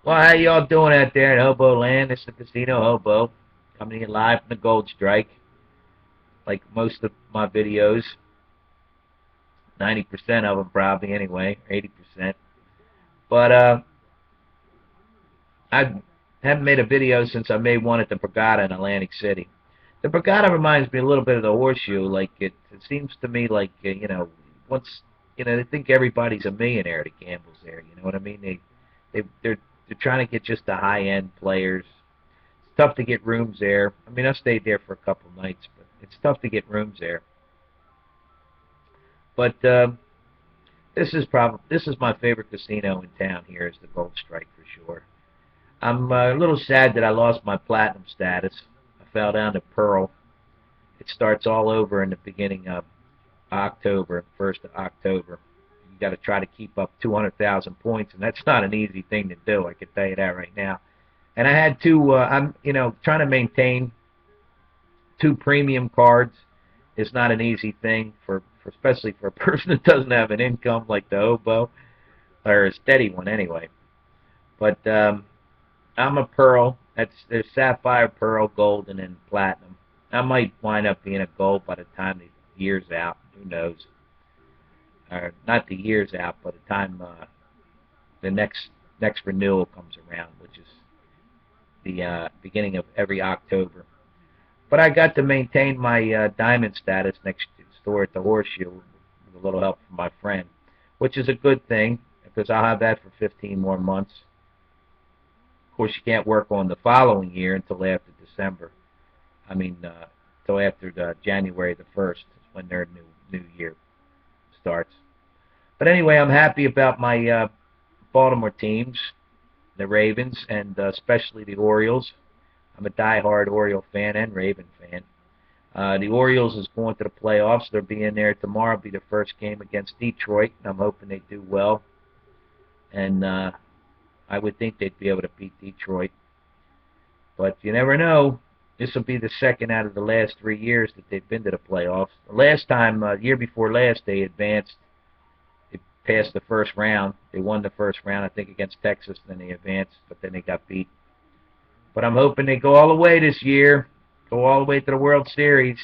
Well, how y'all doing out there in Hobo Land? It's the Casino Hobo, coming in live from the Gold Strike. Like most of my videos, 90% of them probably anyway, 80%. But I haven't made a video since I made one at the Borgata in Atlantic City. The Borgata reminds me a little bit of the Horseshoe. Like it seems to me like once they think everybody's a millionaire that gambles there. You know what I mean? They're trying to get just the high end players. It's tough to get rooms there. I mean, I stayed there for a couple nights, but it's tough to get rooms there. But this is my favorite casino in town. Here is the Gold Strike for sure. I'm a little sad that I lost my platinum status. I fell down to Pearl. It starts all over in the beginning of October, 1st of October. You got to try to keep up 200,000 points, and that's not an easy thing to do. I can tell you that right now. And I had two. I'm trying to maintain two premium cards is not an easy thing for especially for a person that doesn't have an income like the hobo or a steady one anyway. But I'm a pearl. There's sapphire, pearl, golden, and platinum. I might wind up being a gold by the time the year's out. Who knows? Or not the year's out, but the time the next renewal comes around, which is the beginning of every October. But I got to maintain my diamond status next door at the Horseshoe with a little help from my friend, which is a good thing because I'll have that for 15 more months. Of course, you can't work on the following year until after December. I mean, until after January the 1st is when their new year starts. But anyway, I'm happy about my Baltimore teams, the Ravens, and especially the Orioles. I'm a diehard Oriole fan and Raven fan. The Orioles is going to the playoffs. They'll be in there tomorrow. It'll be the first game against Detroit, and I'm hoping they do well. And I would think they'd be able to beat Detroit. But you never know. This will be the second out of the last 3 years that they've been to the playoffs. The last time, year before last, they advanced. They passed the first round. They won the first round, I think, against Texas. Then they advanced, but then they got beat. But I'm hoping they go all the way this year, go all the way to the World Series.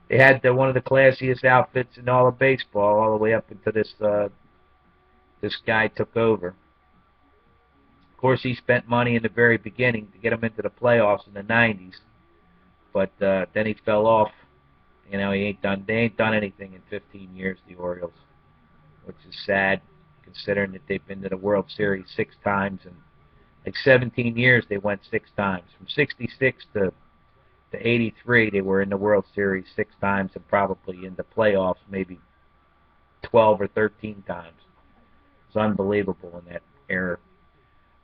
They had one of the classiest outfits in all of baseball, all the way up until this guy took over. Of course, he spent money in the very beginning to get them into the playoffs in the '90s, but then he fell off. They ain't done anything in 15 years, the Orioles, which is sad, considering that they've been to the World Series 6 times and like 17 years they went 6 times. From 66 to 83 they were in the World Series 6 times and probably in the playoffs maybe 12 or 13 times. It's unbelievable in that era.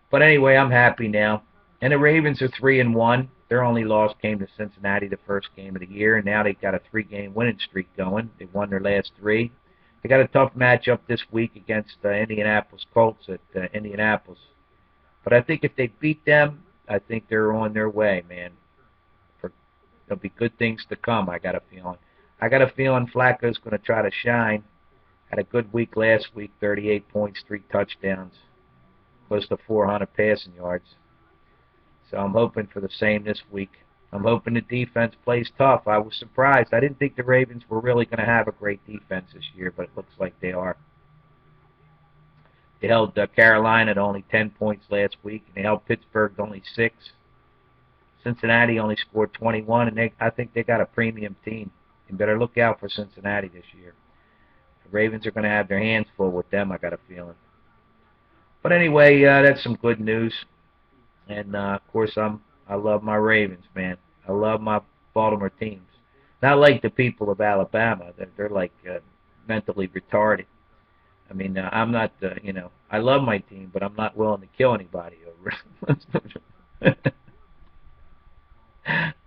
But anyway, I'm happy now. And the Ravens are 3-1. Their only loss came to Cincinnati the first game of the year, and now they've got a 3-game winning streak going. They've won their last 3. They got a tough matchup this week against the Indianapolis Colts at Indianapolis. But I think if they beat them, I think they're on their way, man. There'll be good things to come, I got a feeling. I got a feeling Flacco's going to try to shine. Had a good week last week, 38 points, 3 touchdowns, close to 400 passing yards. So I'm hoping for the same this week. I'm hoping the defense plays tough. I was surprised. I didn't think the Ravens were really going to have a great defense this year, but it looks like they are. They held Carolina to only 10 points last week, and they held Pittsburgh to only 6. Cincinnati only scored 21, and I think they got a premium team. You better look out for Cincinnati this year. The Ravens are going to have their hands full with them, I got a feeling. But anyway, that's some good news. And, of course, I love my Ravens, man. I love my Baltimore teams. Not like the people of Alabama. They're like mentally retarded. I mean, I'm not, I love my team, but I'm not willing to kill anybody over it.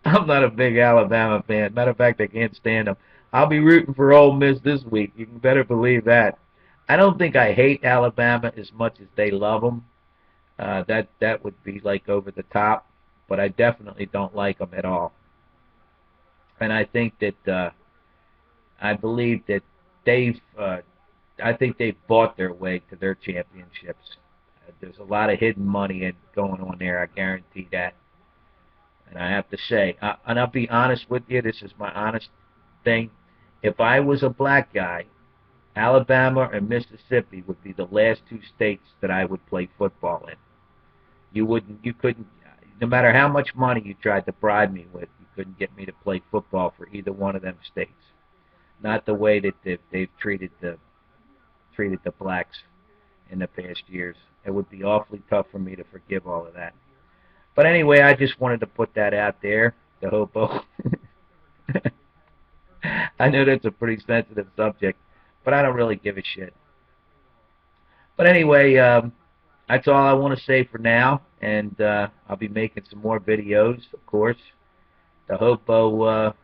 I'm not a big Alabama fan. Matter of fact, I can't stand them. I'll be rooting for Ole Miss this week. You can better believe that. I don't think I hate Alabama as much as they love them. That would be like over the top, but I definitely don't like them at all. And I think that I believe that they've I think they've bought their way to their championships. There's a lot of hidden money going on there. I guarantee that. And I have to say, and I'll be honest with you. This is my honest thing. If I was a black guy, Alabama and Mississippi would be the last two states that I would play football in. You couldn't, no matter how much money you tried to bribe me with, you couldn't get me to play football for either one of them states. Not the way that they've treated the blacks in the past years. It would be awfully tough for me to forgive all of that. But anyway, I just wanted to put that out there, the hobo. I know that's a pretty sensitive subject, but I don't really give a shit. But anyway, that's all I want to say for now, and I'll be making some more videos, of course. The hobo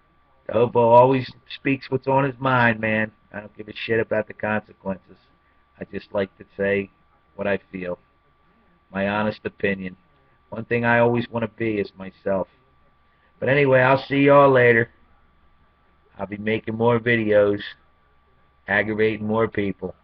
always speaks what's on his mind, man. I don't give a shit about the consequences. I just like to say what I feel, my honest opinion. One thing I always want to be is myself. But anyway, I'll see y'all later. I'll be making more videos, aggravating more people.